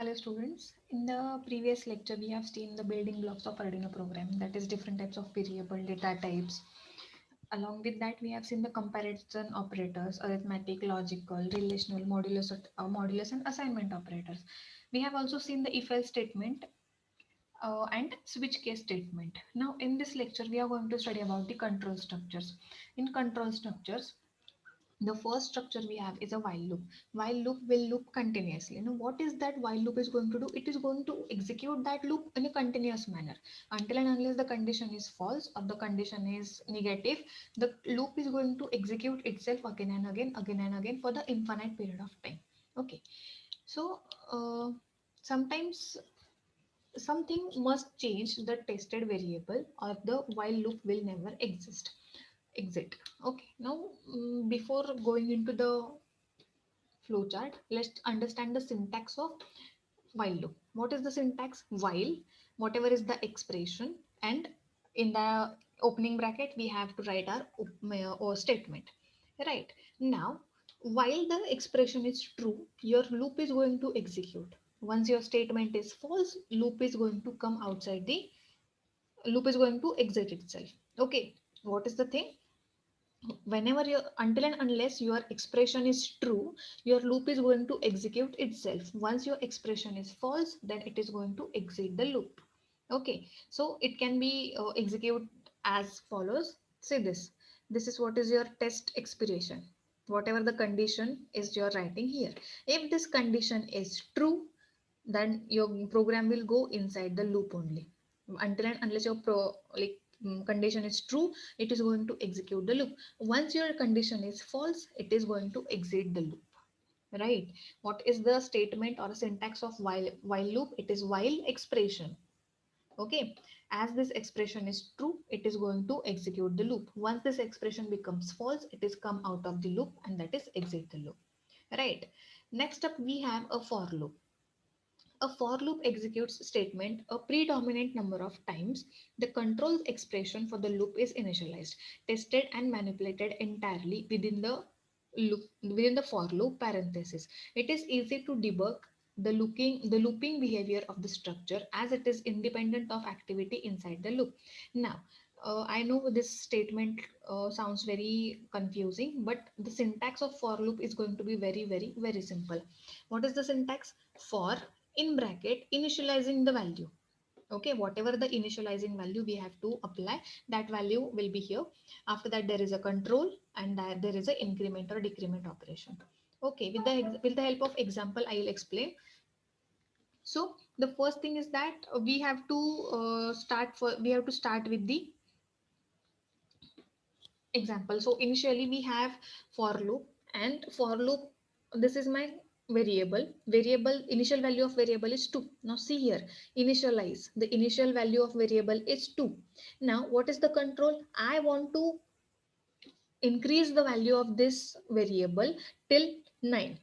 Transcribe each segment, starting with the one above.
Hello students, in the previous lecture we have seen the building blocks of Arduino program, that is different types of variable data types. Along with that we have seen the comparison operators, arithmetic, logical, relational, modulus and assignment operators. We have also seen the if else statement and switch case statement. Now in this lecture we are going to study about the control structures. In control structures, the first structure we have is a while loop. While loop will loop continuously. Now what is that while loop is going to do? It is going to execute that loop in a continuous manner until and unless the condition is false or the condition is negative. The loop is going to execute itself again and again for the infinite period of time. Okay, so sometimes something must change the tested variable or the while loop will never exit. Okay, now before going into the flowchart, let's understand the syntax of while loop. What is the syntax? While, whatever is the expression, and in the opening bracket we have to write our or statement. Right, now while the expression is true, your loop is going to execute. Once your statement is false, loop is going to exit itself. Okay, what is the thing? Whenever you until and unless your expression is true, your loop is going to execute itself. Once your expression is false, then it is going to exit the loop. Okay, so it can be execute as follows. Say this is what is your test expiration, whatever the condition is you're writing here. If this condition is true, then your program will go inside the loop only. Until and unless your condition is true, it is going to execute the loop. Once your condition is false, it is going to exit the loop. Right, what is the statement or syntax of while loop? It is while expression. Okay, as this expression is true, it is going to execute the loop. Once this expression becomes false, it is come out of the loop, and that is exit the loop. Right, next up we have a for loop. A for loop executes statement a predominant number of times. The control expression for the loop is initialized, tested and manipulated entirely within the for loop parenthesis. It is easy to debug the looping behavior of the structure as it is independent of activity inside the loop. Now, I know this statement sounds very confusing, but the syntax of for loop is going to be very simple. What is the syntax? For, in bracket, initializing the value. Okay, whatever the initializing value we have to apply, that value will be here. After that there is a control, and there is a increment or decrement operation. Okay, with the help of example I will explain. So the first thing is that we have to start with the example. So initially we have for loop, and for loop, this is my variable initial value of variable is 2. Now see here, initialize, the initial value of variable is 2. Now what is the control? I want to increase the value of this variable till 9.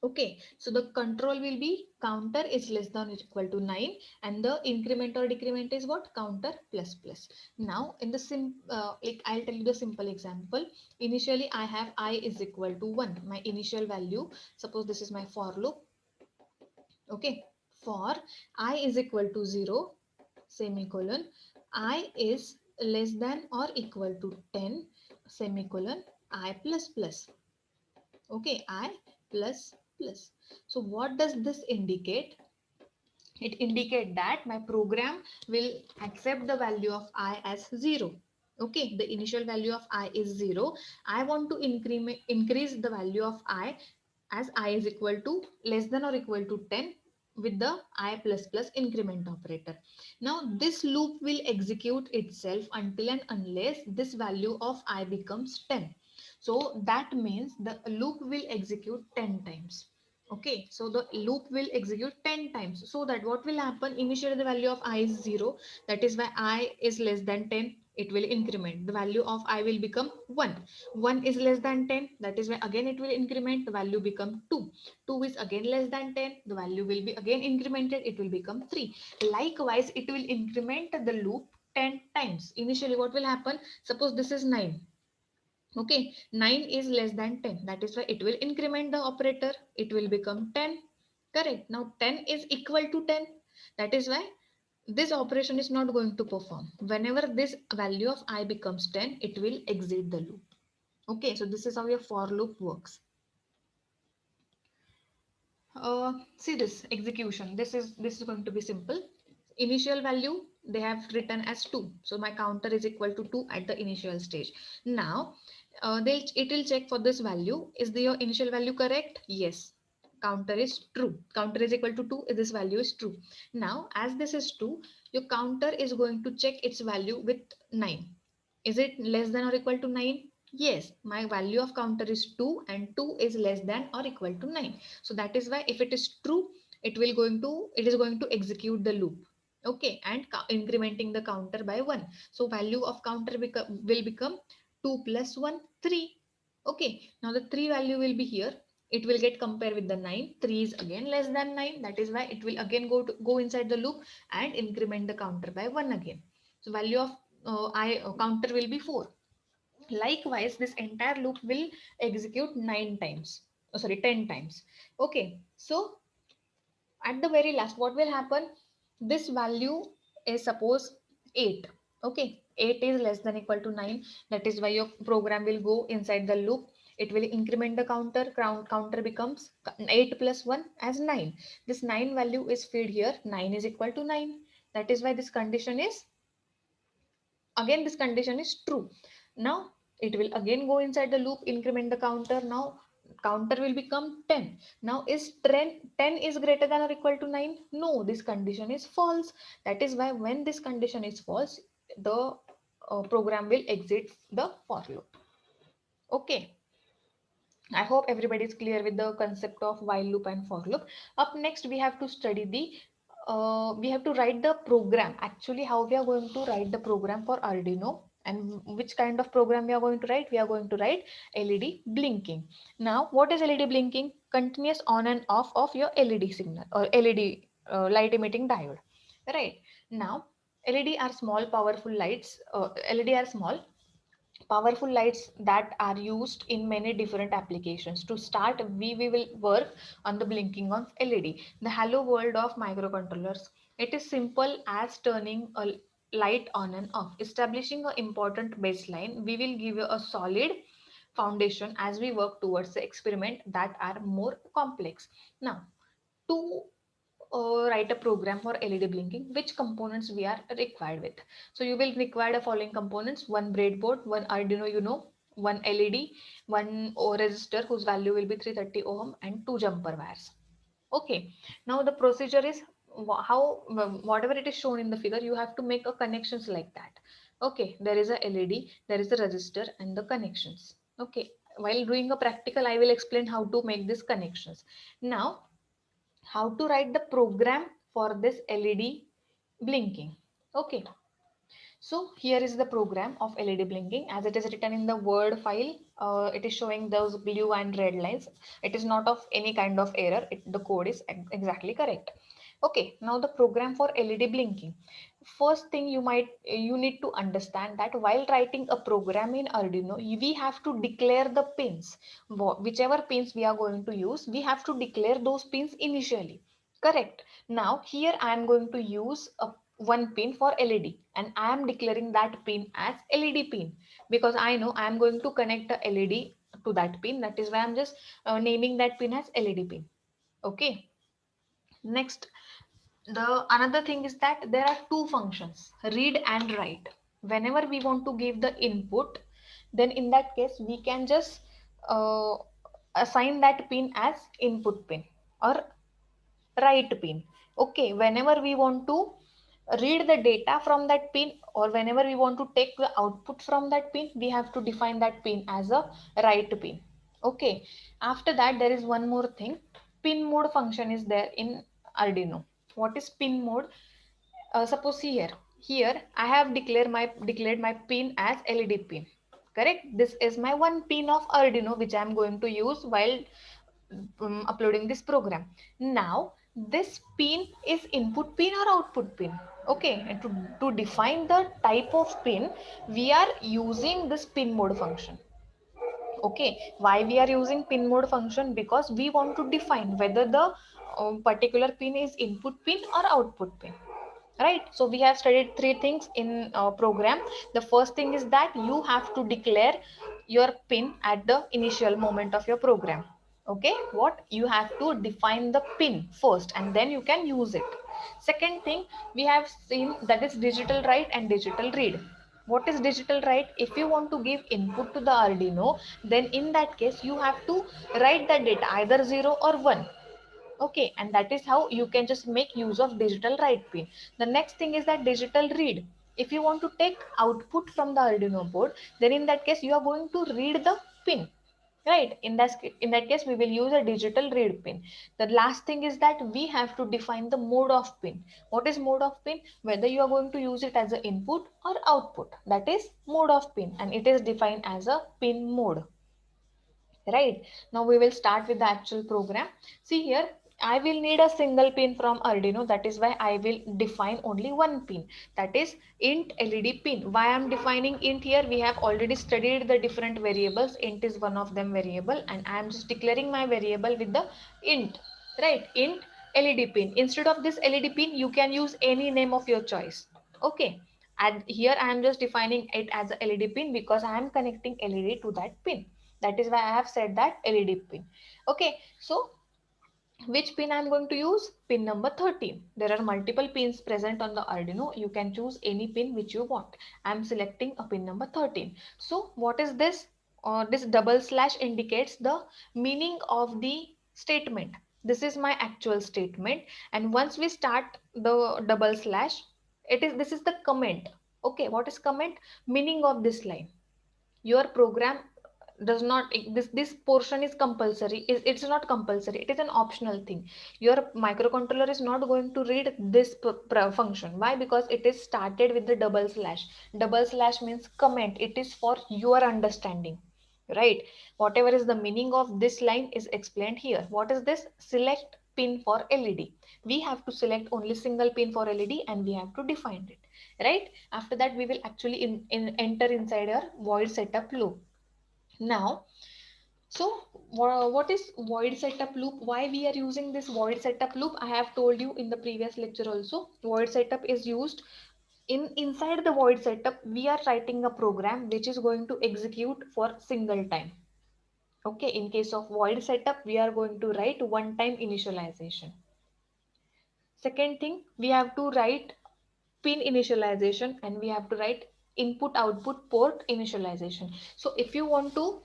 Okay, so the control will be counter is less than or equal to 9, and the increment or decrement is what? Counter plus plus. Now in the I'll tell you the simple example. Initially I have I is equal to 1, my initial value. Suppose this is my for loop. Okay, for I is equal to 0, semicolon, I is less than or equal to 10, semicolon, I plus plus. Okay, I plus plus. So what does this indicate? It indicate that my program will accept the value of I as 0. Okay, the initial value of I is 0. I want to increase the value of I as I is equal to less than or equal to 10 with the I plus plus increment operator. Now this loop will execute itself until and unless this value of I becomes 10. So that means the loop will execute 10 times. Okay, so the loop will execute 10 times. So that what will happen? Initially the value of I is 0. That is why I is less than 10. It will increment. The value of I will become 1. 1 is less than 10. That is why again it will increment. The value become 2. 2 is again less than 10. The value will be again incremented. It will become 3. Likewise, it will increment the loop 10 times. Initially what will happen? Suppose this is 9. Okay, 9 is less than 10. That is why it will increment the operator. It will become 10. Correct. Now 10 is equal to 10. That is why this operation is not going to perform. Whenever this value of I becomes 10, it will exit the loop. Okay, so this is how your for loop works. See this execution. This is going to be simple. Initial value they have written as 2. So my counter is equal to 2 at the initial stage. Now it will check for this value. Is your initial value correct? Yes. Counter is true. Counter is equal to 2. This value is true. Now as this is 2, your counter is going to check its value with 9. Is it less than or equal to 9? Yes, my value of counter is 2 and 2 is less than or equal to 9. So that is why if it is true, it is going to execute the loop. Okay, and incrementing the counter by 1. So value of counter will become 2 plus 1, 3. Okay, now the 3 value will be here. It will get compared with the 9. 3 is again less than 9. That is why it will again go inside the loop and increment the counter by 1 again. So value of counter will be 4. Likewise, this entire loop will execute 9 times. Oh, sorry, 10 times. Okay, so at the very last, what will happen? This value is suppose 8. Okay, 8 is less than equal to 9. That is why your program will go inside the loop. It will increment the counter. Counter becomes 8 plus 1 as 9. This 9 value is fed here. 9 is equal to 9. That is why this condition is, again this condition is true. Now it will again go inside the loop, increment the counter. Now counter will become 10. Now is 10 is greater than or equal to 9? No, this condition is false. That is why when this condition is false, the program will exit the for loop. Okay, I hope everybody is clear with the concept of while loop and for loop. Up next, we have to study we have to write the program. Actually, how we are going to write the program for Arduino and which kind of program we are going to write? We are going to write LED blinking. Now, what is LED blinking? Continuous on and off of your LED signal or LED light emitting diode. Right. Now, LED are small, powerful lights. LED are small powerful lights that are used in many different applications. To start, we will work on the blinking of LED. The hello world of microcontrollers. It is simple as turning a light on and off. Establishing an important baseline, we will give you a solid foundation as we work towards the experiment that are more complex. Now, to write a program for LED blinking, which components we are required with. So you will require the following components: one breadboard, one Arduino Uno, one LED, one resistor whose value will be 330 ohm, and two jumper wires. Okay, now the procedure is how whatever it is shown in the figure, you have to make a connections like that. Okay, there is a LED, there is a resistor and the connections. Okay, while doing a practical, I will explain how to make these connections. Now how to write the program for this LED blinking. Okay, so here is the program of LED blinking as it is written in the Word file. It is showing those blue and red lines. It is not of any kind of error. The code is exactly correct. Okay, now the program for LED blinking. First thing you need to understand that while writing a program in Arduino, we have to declare the pins. Whichever pins we are going to use, we have to declare those pins initially. Correct. Now here I am going to use a one pin for LED and I am declaring that pin as LED pin because I know I am going to connect the LED to that pin. That is why I'm just naming that pin as LED pin. Okay. Next, the another thing is that there are two functions, read and write. Whenever we want to give the input, then in that case we can just uh, assign that pin as input pin or write pin. Okay, whenever we want to read the data from that pin or whenever we want to take the output from that pin, we have to define that pin as a write pin. Okay, after that there is one more thing. Pin mode function is there in Arduino. What is pin mode? Suppose here I have declared my pin as LED pin. Correct. This is my one pin of Arduino which I am going to use while uploading this program. Now this pin is input pin or output pin. Okay, and to define the type of pin, we are using this pin mode function. Okay, why we are using pin mode function? Because we want to define whether the particular pin is input pin or output pin, right? So we have studied three things in program. The first thing is that you have to declare your pin at the initial moment of your program. Okay, what you have to define the pin first and then you can use it. Second thing we have seen, that is digital write and digital read. What is digital write? If you want to give input to the Arduino, then in that case you have to write the data either 0 or 1. Okay, and that is how you can just make use of digital write pin. The next thing is that digital read. If you want to take output from the Arduino board, then in that case you are going to read the pin, right? In that case we will use a digital read pin. The last thing is that we have to define the mode of pin. What is mode of pin? Whether you are going to use it as an input or output, that is mode of pin, and it is defined as a pin mode. Right, now we will start with the actual program. See here, I will need a single pin from Arduino. That is why I will define only one pin, that is int LED pin. Why I'm defining int here? We have already studied the different variables. Int is one of them variable, and I am just declaring my variable with the int, right? Int LED pin. Instead of this LED pin, you can use any name of your choice. Okay, and here I am just defining it as a LED pin because I am connecting LED to that pin. That is why I have said that LED pin. Okay, so which pin I'm going to use? Pin number 13. There are multiple pins present on the Arduino. You can choose any pin which you want. I'm selecting a pin number 13. So what is this? This double slash indicates the meaning of the statement. This is my actual statement, and once we start the double slash, this is the comment. Okay, what is comment? Meaning of this line. Your program does not, this portion is compulsory, it's not compulsory, it is an optional thing. Your microcontroller is not going to read this function. Why? Because it is started with the double slash. Double slash means comment, it is for your understanding, right? Whatever is the meaning of this line is explained here. What is this? Select pin for LED. We have to select only single pin for LED and we have to define it, right? After that we will actually enter inside our void setup loop. Now, so what is void setup loop? Why we are using this void setup loop? I have told you in the previous lecture also. Void setup is used inside the void setup. We are writing a program which is going to execute for single time. Okay, in case of void setup, we are going to write one time initialization. Second thing, we have to write pin initialization and we have to write input output port initialization. So if you want to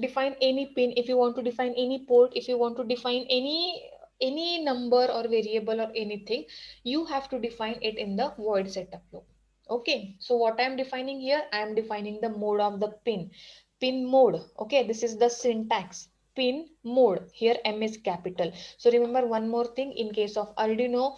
define any pin, if you want to define any port, if you want to define any number or variable or anything, you have to define it in the void setup loop. Okay, so what I am defining here, I am defining the mode of the pin mode. Okay, this is the syntax. Pin mode, here M is capital. So remember one more thing, in case of Arduino,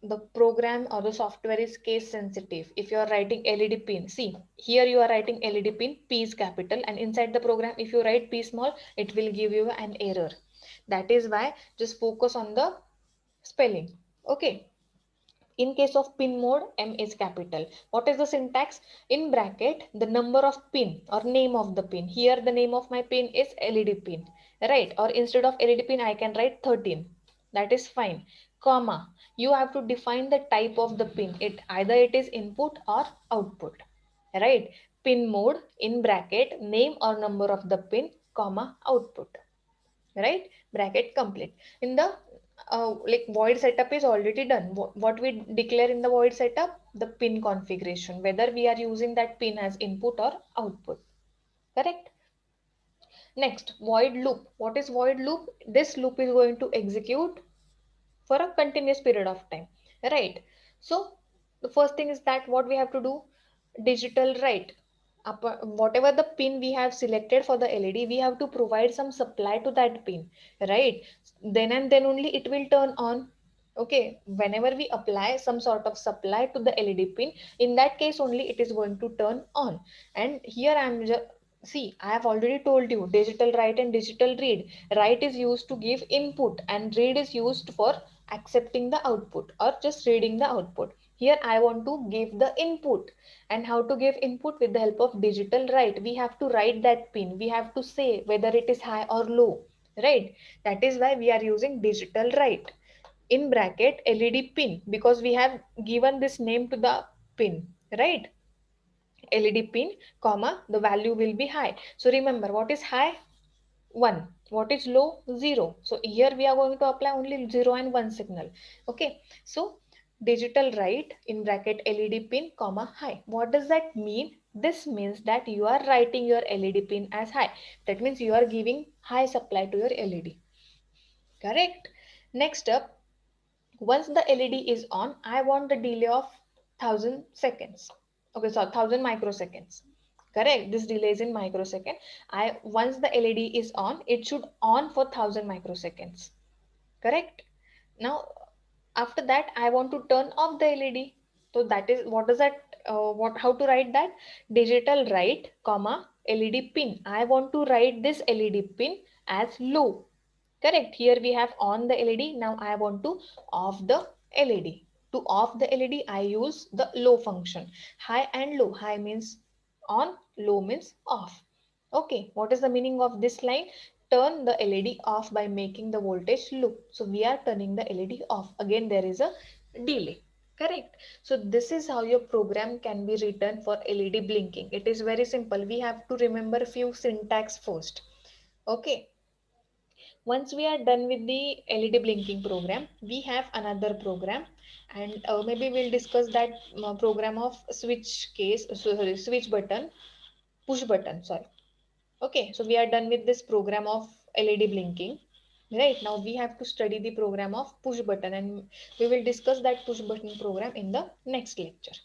the program or the software is case sensitive. If you are writing LED pin, see here you are writing LED pin, P is capital, and inside the program if you write P small, it will give you an error. That is why just focus on the spelling. Okay, in case of pin mode, M is capital. What is the syntax? In bracket, the number of pin or name of the pin. Here the name of my pin is LED pin, right? Or instead of LED pin, I can write 13. That is fine. Comma. You have to define the type of the pin. Either it is input or output, right? Pin mode in bracket, name or number of the pin, comma, output, right? Bracket complete. In the like void setup is already done. What we declare in the void setup? The pin configuration, whether we are using that pin as input or output, correct? Next, void loop. What is void loop? This loop is going to execute for a continuous period of time, right? So the first thing is that what we have to do, digital write. Whatever the pin we have selected for the LED, we have to provide some supply to that pin, right? Then and then only it will turn on. Okay, whenever we apply some sort of supply to the LED pin, in that case only it is going to turn on. And here I am just, see, I have already told you digital write and digital read. Write is used to give input and read is used for accepting the output or just reading the output. Here I want to give the input, and how to give input? With the help of digital write. We have to write that pin. We have to say whether it is high or low, right? That is why we are using digital write. In bracket LED pin, because we have given this name to the pin, right? LED pin, comma, the value will be high. So remember, what is high? 1. What is low? 0. So here we are going to apply only 0 and 1 signal. Okay. So digital write in bracket LED pin, comma, high. What does that mean? This means that you are writing your LED pin as high. That means you are giving high supply to your LED. Correct. Next up, once the LED is on, I want the delay of 1000 seconds. Okay, so 1000 microseconds. Correct. This delay is in microsecond. Once the LED is on, it should on for 1000 microseconds. Correct. Now, after that, I want to turn off the LED. So that is, what does that? How to write that? Digital write, comma, LED pin. I want to write this LED pin as low. Correct. Here we have on the LED. Now I want to off the LED. To off the LED, I use the low function. High and low. High means on, low means off. Okay. What is the meaning of this line? Turn the LED off by making the voltage low. So we are turning the LED off. Again, there is a delay. Correct. So this is how your program can be written for LED blinking. It is very simple. We have to remember few syntax first. Okay. Once we are done with the LED blinking program, we have another program, and maybe we'll discuss that program of switch button, push button, sorry. Okay, so we are done with this program of LED blinking. Right, now we have to study the program of push button, and we will discuss that push button program in the next lecture.